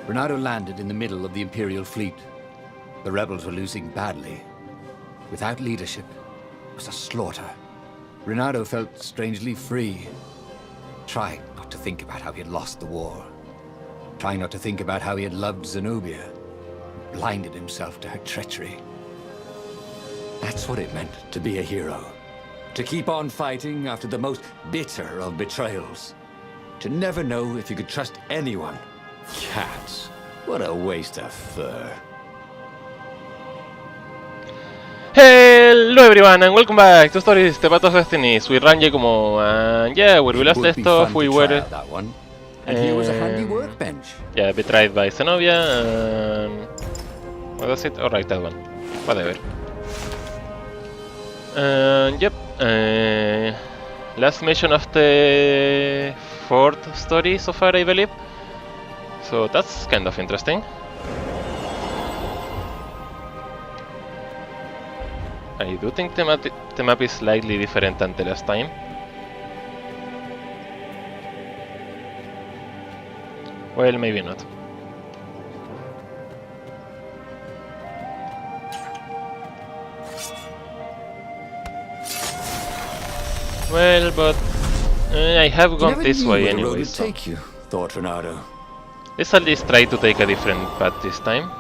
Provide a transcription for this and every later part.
Renato landed in the middle of the Imperial fleet. The rebels were losing badly. Without leadership, it was a slaughter. Renato felt strangely free. Trying not to think about how he had lost the war. Trying not to think about how he had loved Zenobia. Blinded himself to her treachery. That's what it meant to be a hero. To keep on fighting after the most bitter of betrayals. To never know if you could trust anyone. Cats. What a waste of fur. Hello everyone and welcome back to Stories, the Battle of Destinies with Ranji como yeah, where we last left off we were and here was a handy workbench. Yeah, betrayed by Zenobia and what was it? Alright, that one. Whatever. Yep. Last mission of the fourth story so far, I believe. So that's kind of interesting. I do think the map is slightly different than the last time. Well, maybe not. Well, but I have gone this way anyway, so take you, thought Renato. Let's at least try to take a different path this time.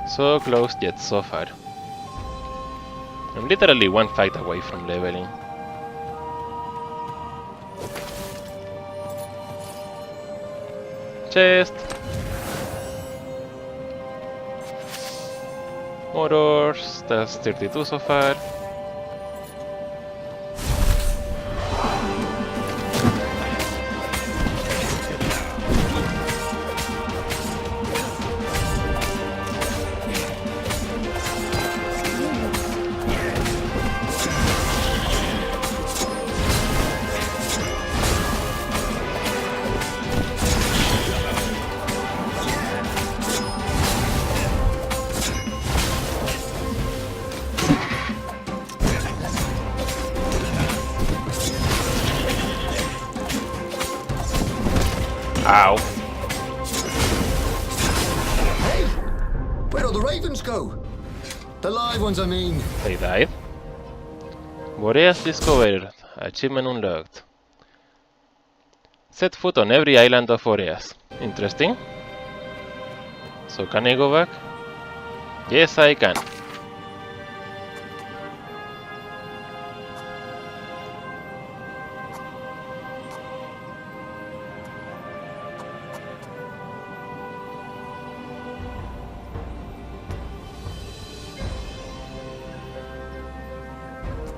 So close yet so far. I'm literally one fight away from leveling. Chest. Motors, that's 32 so far. Ow. Hey! Where'd all the ravens go? The live ones, I mean. They died. Boreas discovered. Achievement unlocked. Set foot on every island of Boreas. Interesting. So can I go back? Yes, I can.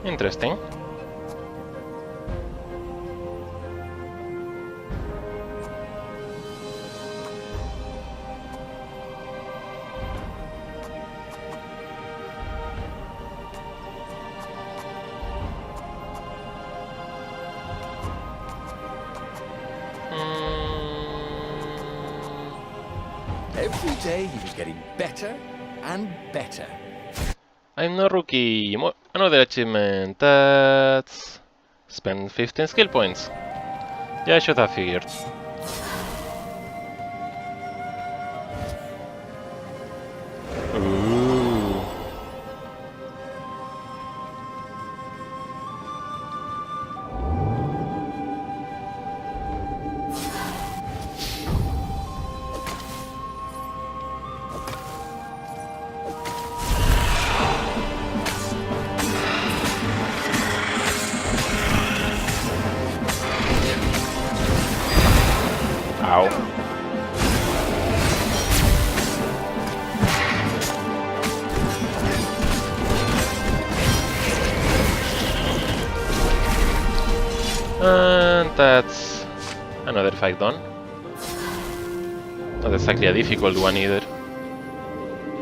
Interesting. Every day he was getting better and better. I'm no rookie. Another achievement. That's spend 15 skill points. Yeah, I should have figured. Ooh. Ow. And that's another fight done. Not exactly a difficult one either.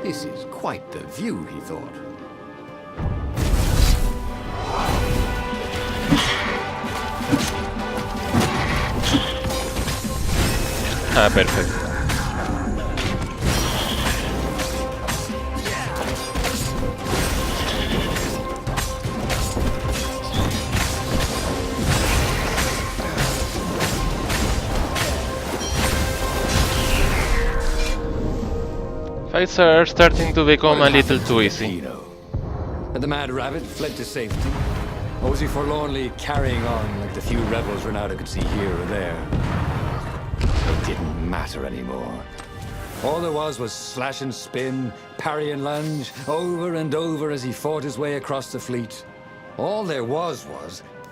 This is quite the view, he thought. Ah, perfect. Fights are starting to become a little too easy. Pino. And the Mad Rabbit fled to safety? Or was he forlornly carrying on like the few rebels Ronaldo could see here or there? It didn't matter anymore. All there was slash and spin, parry and lunge, over and over as he fought his way across the fleet. All there was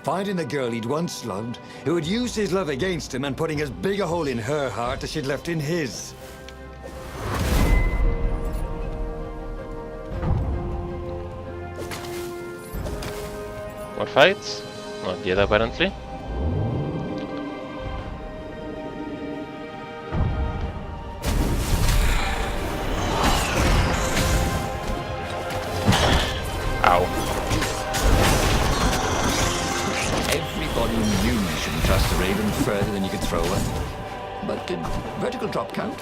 finding the girl he'd once loved, who had used his love against him and putting as big a hole in her heart as she'd left in his. More fights? Not yet, apparently. Ow. Everybody knew you shouldn't trust a raven further than you could throw her. But did vertical drop count?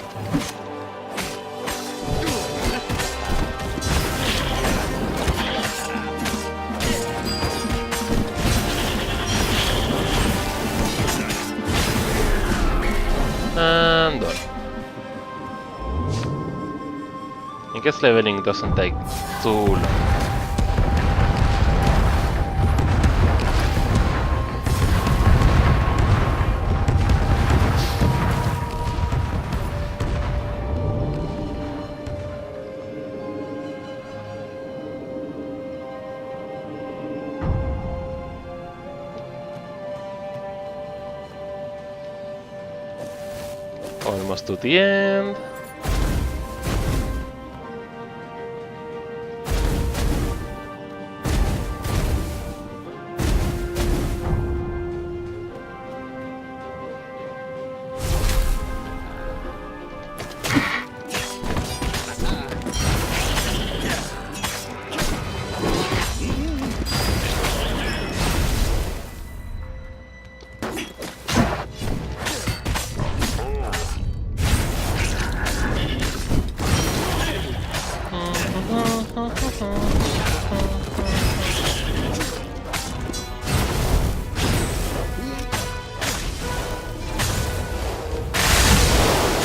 And done. I guess leveling doesn't take too long. Almost to the end.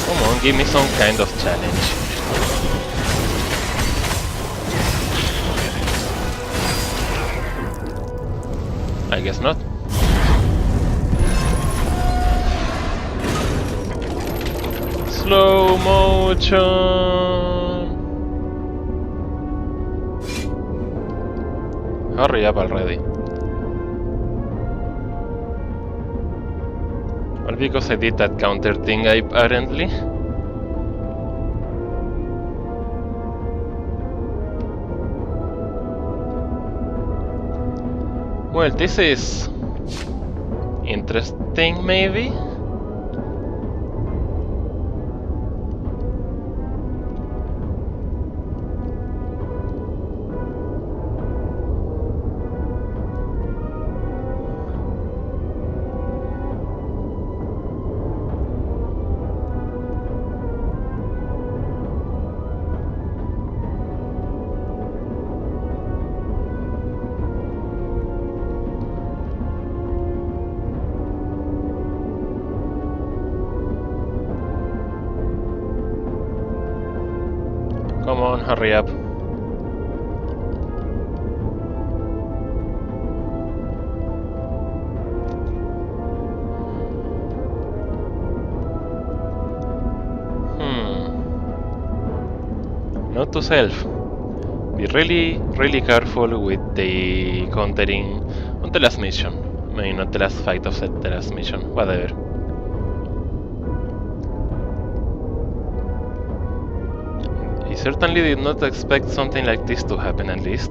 Come on, give me some kind of challenge. I guess not. Slow motion. Hurry up already. All because I did that counter thing, apparently. Well, this is interesting, maybe? Come on, hurry up. Note to self. Be really careful with the countering on the last mission. Maybe not the last fight of the last mission, whatever. I certainly did not expect something like this to happen, at least.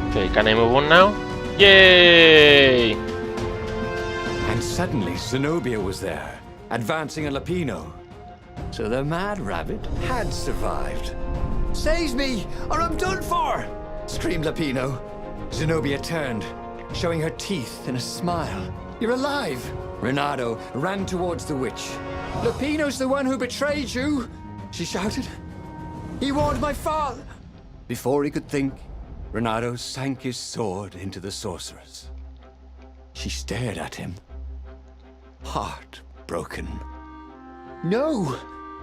Okay, can I move on now? Yay! And suddenly Zenobia was there, advancing a Lapino. So the Mad Rabbit had survived. "Save me, or I'm done for!" screamed Lapino. Zenobia turned, showing her teeth in a smile. "You're alive!" Renato ran towards the witch. "Lapino's the one who betrayed you!" she shouted. He warned my father! Before he could think, Renato sank his sword into the sorceress. She stared at him, heartbroken. No!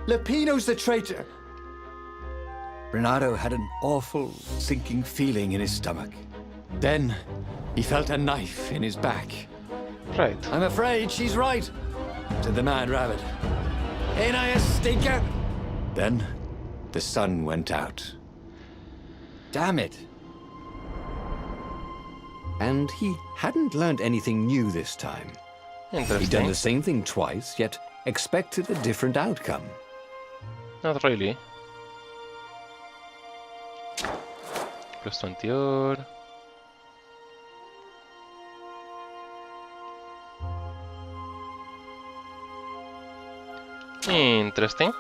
Lupino's the traitor! Renato had an awful, sinking feeling in his stomach. Then, he felt a knife in his back. Right. I'm afraid she's right, said the Mad Rabbit. Ain't I a stinker? Then, the sun went out. Damn it. And he hadn't learned anything new this time. He'd done Interesting. the same thing twice, yet expected a different outcome. Not really. Plus 20 ore. Interesting.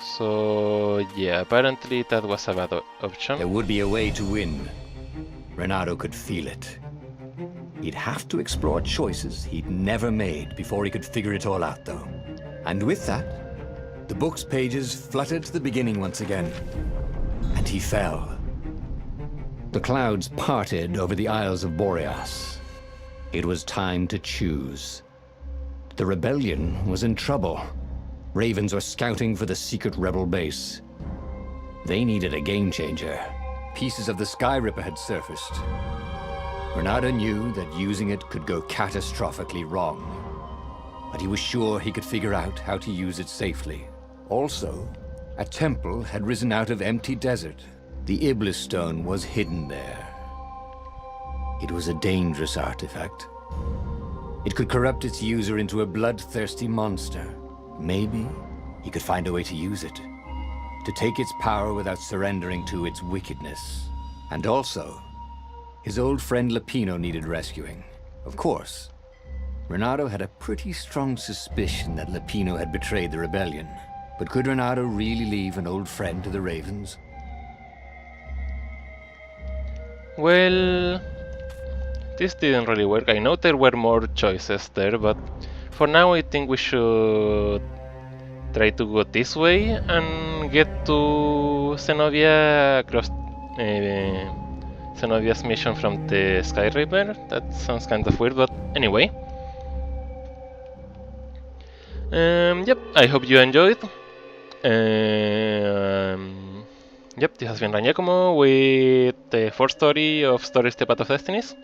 So, yeah, apparently that was a bad There option. would be a way to win. Renato could feel it. He'd have to explore choices he'd never made before he could figure it all out, though. And with that, the book's pages fluttered to the beginning once again. And he fell. The clouds parted over the Isles of Boreas. It was time to choose. The rebellion was in trouble. Ravens were scouting for the secret rebel base. They needed a game changer. Pieces of the Sky Ripper had surfaced. Renato knew that using it could go catastrophically wrong. But he was sure he could figure out how to use it safely. Also, a temple had risen out of empty desert. The Iblis stone was hidden there. It was a dangerous artifact. It could corrupt its user into a bloodthirsty monster. Maybe he could find a way to use it, to take its power without surrendering to its wickedness. And also, his old friend Lupino needed rescuing. Of course, Renato had a pretty strong suspicion that Lupino had betrayed the rebellion. But could Renato really leave an old friend to the Ravens? Well, this didn't really work. I know there were more choices there, but for now I think we should try to go this way and get to Zenobia across Zenobia's mission from the Sky River. That sounds kind of weird, but anyway. Yep, I hope you enjoyed. Yep, this has been Ranyakomo with the fourth story of Stories the Path of Destinies.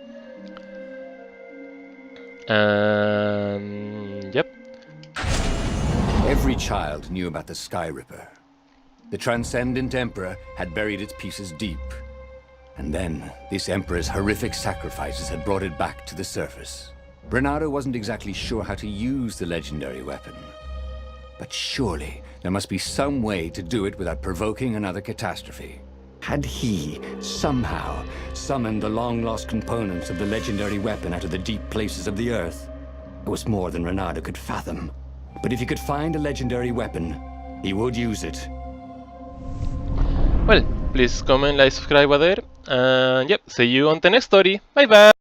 Yep. Every child knew about the Sky Ripper. The Transcendent Emperor had buried its pieces deep. And then, this Emperor's horrific sacrifices had brought it back to the surface. Renato wasn't exactly sure how to use the legendary weapon. But surely, there must be some way to do it without provoking another catastrophe. Had he, somehow, summoned the long-lost components of the legendary weapon out of the deep places of the Earth? It was more than Renato could fathom. But if he could find a legendary weapon, he would use it. Well, please comment, like, subscribe there, and yep, see you on the next story. Bye bye!